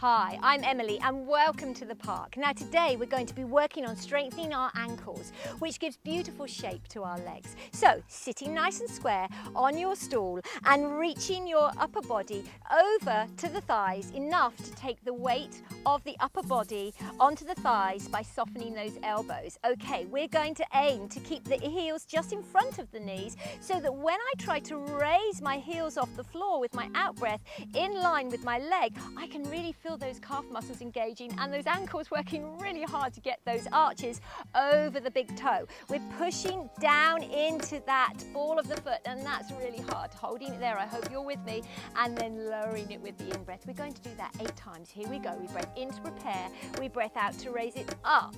Hi, I'm Emily and welcome to the park. Now today we're going to be working on strengthening our ankles, which gives beautiful shape to our legs. So sitting nice and square on your stool and reaching your upper body over to the thighs enough to take the weight of the upper body onto the thighs by softening those elbows. Okay, we're going to aim to keep the heels just in front of the knees so that when I try to raise my heels off the floor with my out breath in line with my leg, I can really feel those calf muscles engaging and those ankles working really hard to get those arches over the big toe. We're pushing down into that ball of the foot, and that's really hard. Holding it there, I hope you're with me, and then lowering it with the in-breath. We're going to do that 8 times. Here we go. We breath in to prepare. We breath out to raise it up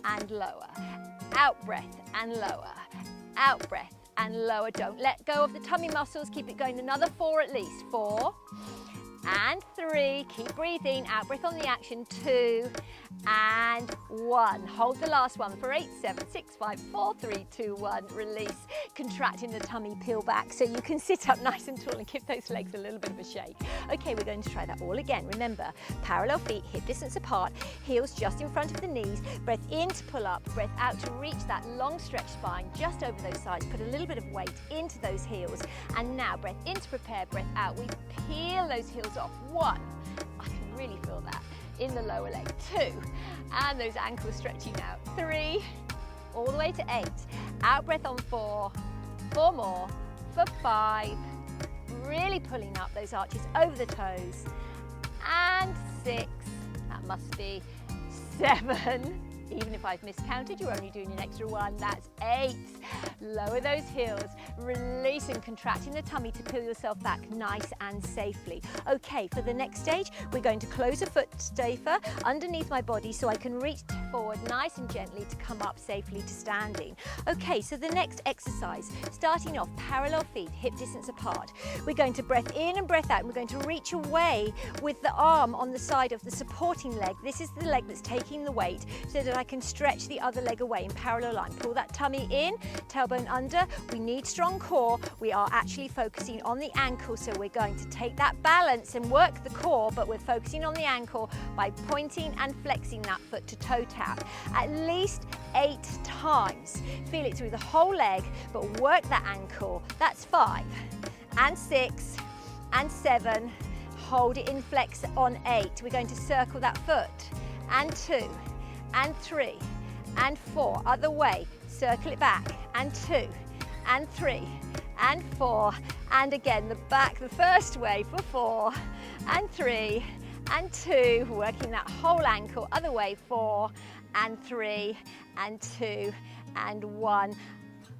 and lower. Out breath and lower. Out breath and lower. Don't let go of the tummy muscles. Keep it going. Another 4 at least. 4 and 3. Keep breathing. Out breath on the action. 2 and 1. Hold the last one for 8, 7, 6, 5, 4, 3, 2, 1. Release. Contracting the tummy, peel back so you can sit up nice and tall and give those legs a little bit of a shake. Okay, we're going to try that all again. Remember, parallel feet, hip distance apart, heels just in front of the knees. Breath in to pull up, breath out to reach that long stretched spine just over those sides. Put a little bit of weight into those heels. And now breath in to prepare, breath out. We peel those heels off. 1. I can really feel that in the lower leg. 2, and those ankles stretching out. 3, all the way to 8. Out breath on 4, 4 more, for 5, really pulling up those arches over the toes, and 6, that must be 7. Even if I've miscounted, you're only doing an extra 1, that's 8. Lower those heels, releasing, contracting the tummy to peel yourself back nice and safely. Okay, for the next stage, we're going to close a foot safer underneath my body so I can reach forward nice and gently to come up safely to standing. Okay, so the next exercise, starting off parallel feet, hip distance apart. We're going to breath in and breath out, and we're going to reach away with the arm on the side of the supporting leg. This is the leg that's taking the weight so that I can stretch the other leg away in parallel line. Pull that tummy in, tailbone under. We need strong core. We are actually focusing on the ankle, so we're going to take that balance and work the core, but we're focusing on the ankle by pointing and flexing that foot to toe tap at least 8 times. Feel it through the whole leg, but work that ankle. That's 5 and 6 and 7. Hold it in flex on 8. We're going to circle that foot, and 2 and 3 and 4, other way, circle it back, and 2 and 3 and 4, and again the back the first way for 4 and 3 and 2, working that whole ankle, other way, 4 and 3 and 2 and 1.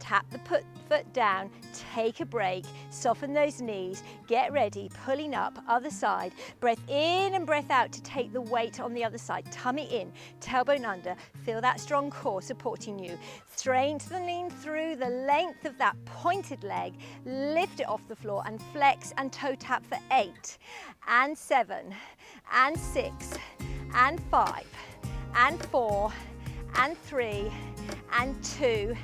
Tap the foot down, take a break, soften those knees, get ready, pulling up, other side. Breath in and breath out to take the weight on the other side. Tummy in, tailbone under, feel that strong core supporting you. Strengthening through the length of that pointed leg, lift it off the floor and flex and toe tap for 8 and 7 and 6 and 5 and 4 and 3 and 2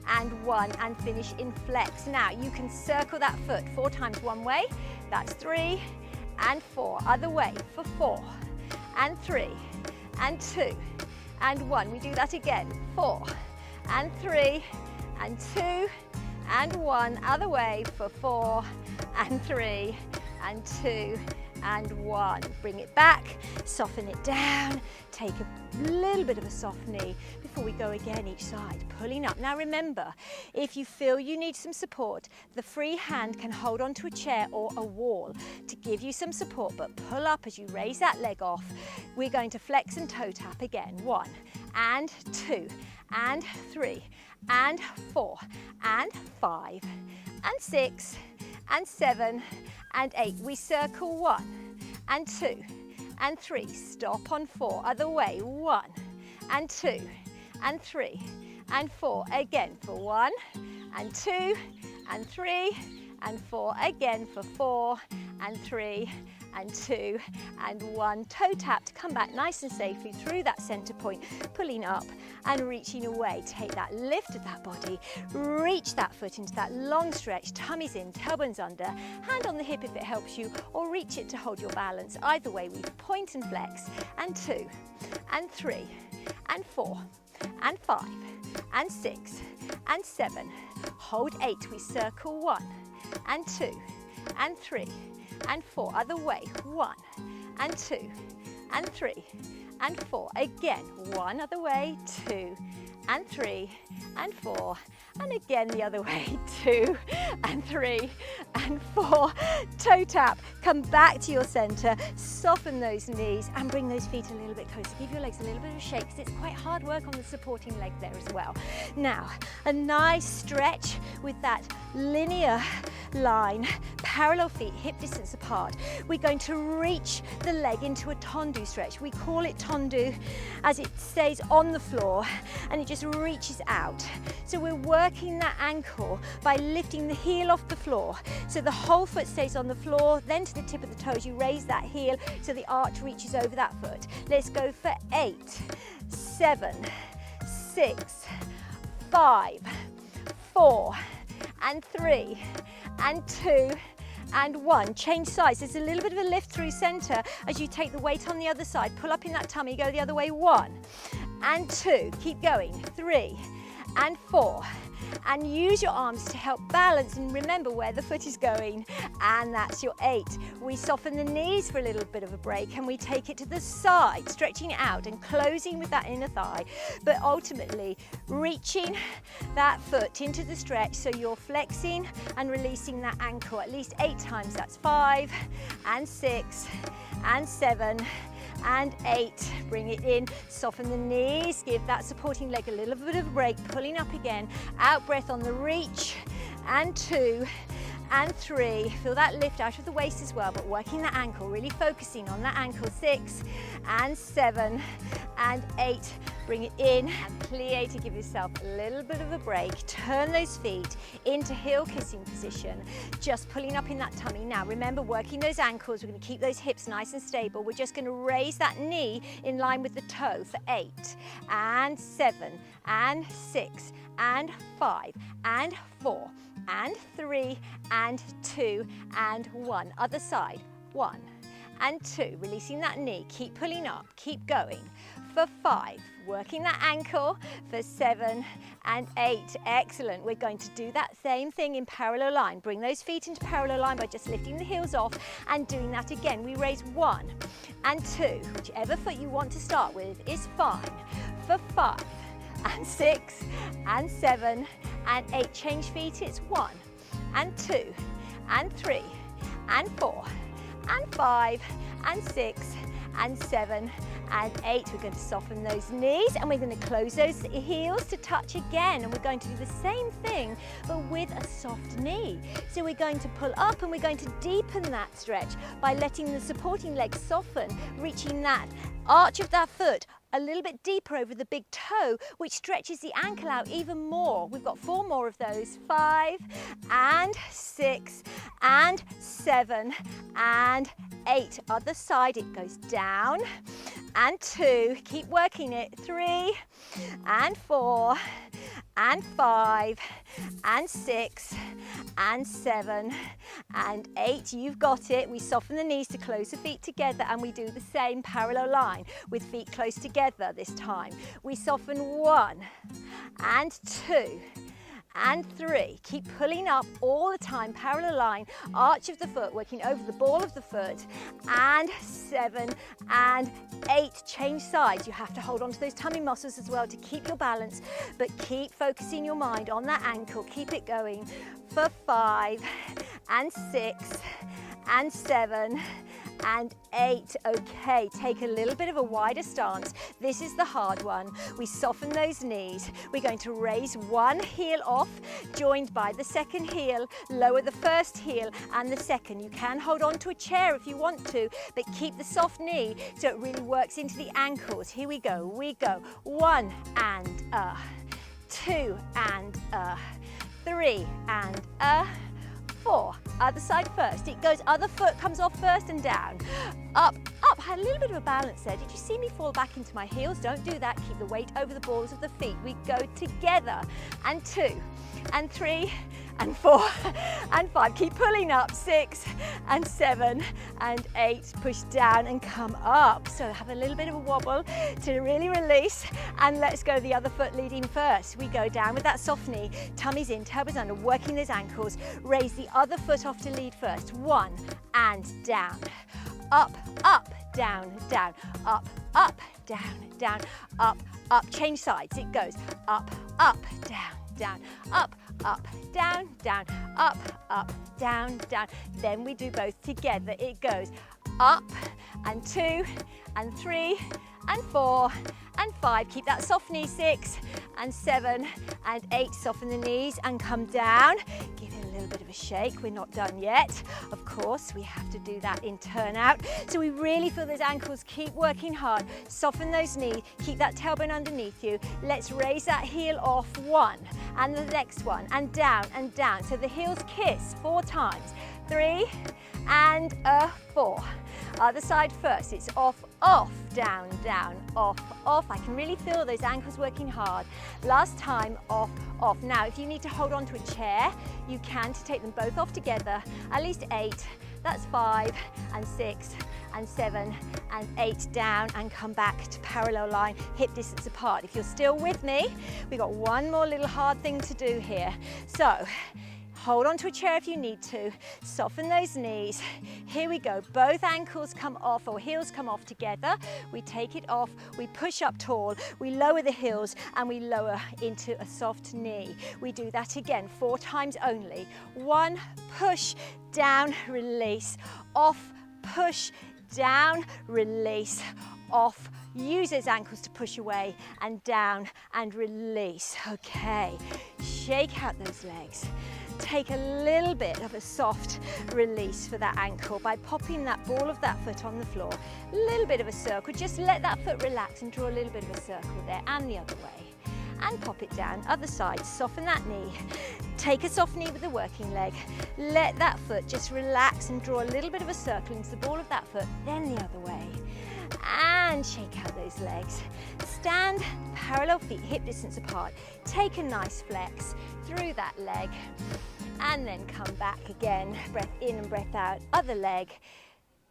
and 1, and finish in flex. Now you can circle that foot 4 times one way, that's 3 and 4, other way for 4 and 3 and 2 and 1. We do that again, 4 and 3 and 2 and 1, other way for 4 and 3 and 2 and 1. Bring it back, soften it down, take a little bit of a soft knee before we go again each side, pulling up. Now remember, if you feel you need some support, the free hand can hold onto a chair or a wall to give you some support, but pull up as you raise that leg off. We're going to flex and toe tap again, 1 and 2 and 3 and 4 and 5 and 6 and 7 and 8. We circle 1 and 2 and 3, stop on 4, other way, 1 and 2 and 3 and 4, again for 1 and 2 and 3 and 4, again for 4 and 3 and 2 and 1. Toe tap to come back nice and safely through that center point, pulling up and reaching away. Take that lift of that body, reach that foot into that long stretch, tummy's in, tailbone's under, hand on the hip if it helps you, or reach it to hold your balance. Either way, we point and flex, and 2 and 3 and 4 and 5 and 6 and 7. Hold 8, we circle 1 and 2 and 3 and 4. Other way, 1 and 2 and 3 and 4. Again, 1 other way, 2 and 3 and 4. And again the other way, 2 and 3 and 4. Toe tap, come back to your center, soften those knees and bring those feet a little bit closer. Give your legs a little bit of a shake because it's quite hard work on the supporting leg there as well. Now, a nice stretch with that linear line, parallel feet, hip distance apart. We're going to reach the leg into a tendu stretch. We call it tendu as it stays on the floor and it just reaches out. So we're working that ankle by lifting the heel off the floor. So the whole foot stays on the floor, then to the tip of the toes, you raise that heel so the arch reaches over that foot. Let's go for 8, 7, 6, 5, 4, and 3, and 2, and 1. Change sides. There's a little bit of a lift through center as you take the weight on the other side. Pull up in that tummy, go the other way. 1 and 2. Keep going. 3 and 4. And use your arms to help balance and remember where the foot is going. And that's your 8. We soften the knees for a little bit of a break and we take it to the side, stretching it out and closing with that inner thigh, but ultimately reaching that foot into the stretch so you're flexing and releasing that ankle at least 8 times. That's 5 and 6 and 7 and 8. Bring it in, soften the knees, give that supporting leg a little bit of a break, pulling up again, out breath on the reach, and 2 and 3. Feel that lift out of the waist as well, but working that ankle, really focusing on that ankle. 6 and 7 and 8. Bring it in and plie to give yourself a little bit of a break. Turn those feet into heel kissing position, just pulling up in that tummy. Now remember, working those ankles, we're going to keep those hips nice and stable. We're just going to raise that knee in line with the toe for 8 and 7 and 6 and 5 and 4 and 3 and 2 and 1. Other side. 1 and 2. Releasing that knee. Keep pulling up. Keep going. For 5. Working that ankle. For 7 and 8. Excellent. We're going to do that same thing in parallel line. Bring those feet into parallel line by just lifting the heels off and doing that again. We raise 1 and 2. Whichever foot you want to start with is fine. For 5 and 6 and 7 and 8. Change feet. It's 1 and 2 and 3 and 4 and 5 and 6 and 7 and 8. We're going to soften those knees and we're going to close those heels to touch again, and we're going to do the same thing but with a soft knee. So we're going to pull up and we're going to deepen that stretch by letting the supporting leg soften, reaching that arch of that foot a little bit deeper over the big toe, which stretches the ankle out even more. We've got 4 more of those. 5 and 6 and 7 and 8. Other side, it goes down and 2. Keep working it. 3 and 4 and 5 and 6 and 7 and 8. You've got it. We soften the knees to close the feet together, and we do the same parallel line with feet close together this time. We soften 1 and 2 and 3. Keep pulling up all the time, parallel line, arch of the foot, working over the ball of the foot, and 7 and 8. Change sides. You have to hold on to those tummy muscles as well to keep your balance, but keep focusing your mind on that ankle. Keep it going for 5 and 6 and 7 and 8. Okay, take a little bit of a wider stance. This is the hard one. We soften those knees. We're going to raise one heel off, joined by the second heel, lower the first heel and the second. You can hold on to a chair if you want to, but keep the soft knee so it really works into the ankles. Here we go. We go 1 and 2 and 3 and 4, other side first. It goes, other foot comes off first and down. Up, up, had a little bit of a balance there. Did you see me fall back into my heels? Don't do that, keep the weight over the balls of the feet. We go together, and 2, and 3, and 4, and 5. Keep pulling up, 6, and 7, and 8. Push down and come up. So have a little bit of a wobble to really release, and let's go the other foot leading first. We go down with that soft knee, tummies in, elbows under, working those ankles. Raise the other foot off to lead first. 1, and down. Up, up, down, down, up, up, down, down, up, up. Change sides. It goes up, up, down, down, up, up, down, down, up, up, down, down. Then we do both together. It goes up, and 2, and 3, and 4, and 5. Keep that soft knee. 6, and 7, and 8. Soften the knees and come down. Give it a little bit of a shake. We're not done yet. Of course, we have to do that in turn out. So we really feel those ankles. Keep working hard. Soften those knees. Keep that tailbone underneath you. Let's raise that heel off. 1, and the next one, and down and down. So the heels kiss 4 times. 3, and 4. Other side first. It's off, off, down, down, off, off. I can really feel those ankles working hard. Last time, off, off. Now, if you need to hold on to a chair, you can to take them both off together. At least 8. That's 5, and 6, and 7, and 8. Down and come back to parallel line, hip distance apart. If you're still with me, we've got one more little hard thing to do here. So, hold on to a chair if you need to. Soften those knees. Here we go. Both ankles come off, or heels come off together. We take it off. We push up tall. We lower the heels and we lower into a soft knee. We do that again 4 times only. 1, push, down, release. Off, push, down, release. Off. Use those ankles to push away and down and release. Okay. Shake out those legs. Take a little bit of a soft release for that ankle by popping that ball of that foot on the floor. A little bit of a circle. Just let that foot relax and draw a little bit of a circle there, and the other way. And pop it down. Other side. Soften that knee. Take a soft knee with the working leg. Let that foot just relax and draw a little bit of a circle into the ball of that foot, then the other way. And shake out those legs. Stand, parallel feet, hip distance apart. Take a nice flex through that leg, and then come back again. Breath in and breath out. Other leg.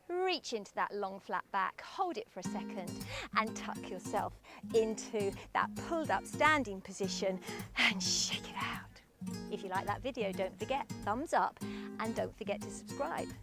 Reach into that long flat back, hold it for a second, and tuck yourself into that pulled up standing position and shake it out. If you like that video, don't forget thumbs up, and don't forget to subscribe.